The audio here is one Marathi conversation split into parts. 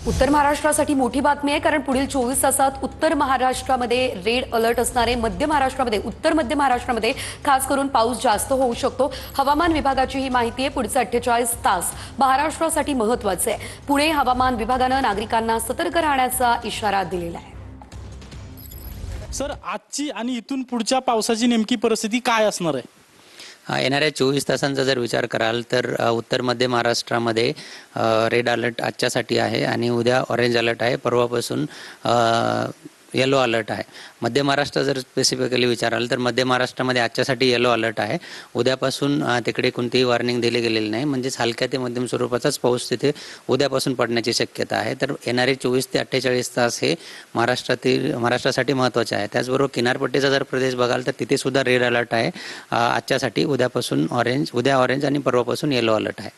उत्तर महाराष्ट्रासाठी मोठी बातमी आहे, कारण पुढील 24 तासात उत्तर महाराष्ट्रामध्ये रेड अलर्ट असणार आहे। मध्य महाराष्ट्रामध्ये, उत्तर मध्य महाराष्ट्रामध्ये खास करून पाऊस जास्त होऊ शकतो। हवामान विभागाची ही माहिती आहे। पुढचे 48 तास महाराष्ट्रासाठी महत्त्वाचे आहे। पुणे हवामान विभागाने नागरिकांना सतर्क राहण्याचा इशारा दिलेला आहे। सर, आजची आणि इथून पुढच्या पावसाची नेमकी परिस्थिती काय असणार आहे? येणाऱ्या 24 तासांचा जर विचार कराल तर उत्तर मध्य महाराष्ट्रामध्ये रेड अलर्ट आजच्यासाठी आहे आणि उद्या ऑरेंज अलर्ट आहे। परवापासून येलो अलर्ट आहे। मध्य महाराष्ट्र जर स्पेसिफिकली विचाराल तर मध्य महाराष्ट्रामध्ये आजच्यासाठी येलो अलर्ट आहे। उद्यापासून तिकडे कोणतीही वॉर्निंग दिली गेलेली नाही, म्हणजेच हलक्या ते मध्यम स्वरूपाचाच पाऊस तिथे उद्यापासून पडण्याची शक्यता आहे। तर येणारे 24 ते 48 तास हे महाराष्ट्रासाठी महत्त्वाचे आहे। त्याचबरोबर किनारपट्टीचा जर प्रदेश बघाल तर तिथे सुद्धा रेड अलर्ट आहे आजच्यासाठी। उद्यापासून उद्या ऑरेंज आणि परवापासून येलो अलर्ट आहे।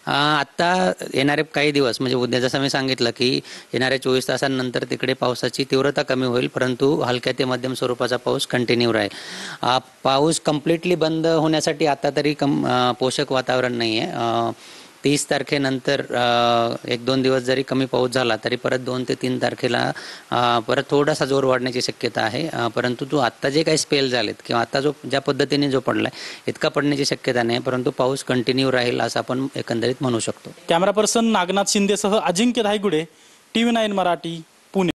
आत्ता येणारे काही दिवस म्हणजे उद्या जसं मी सांगितलं की येणाऱ्या 24 तासांनंतर तिकडे पावसाची तीव्रता कमी होईल, परंतु हलक्या ते मध्यम स्वरूपाचा पाऊस कंटिन्यू राहील। पाऊस कम्प्लिटली बंद होण्यासाठी आता तरी पोषक वातावरण नाही आहे। 30 तारखेनंतर 1-2 दिवस जरी कमी पाऊस झाला तरी परत 2 ते 3 तारखेला परत थोडासा जोर वाढण्याची शक्यता आहे। परंतु जो आत्ता जे काही स्पेल झालेत किंवा आता ज्या पद्धतीने जो पडलाय इतका पडण्याची शक्यता नाही, परंतु पाऊस कंटिन्यू राहील असं आपण एकंदरीत म्हणू शकतो। कॅमेरा पर्सन नागनाथ शिंदेसह अजिंक्य धायगुडे, TV9 मराठी,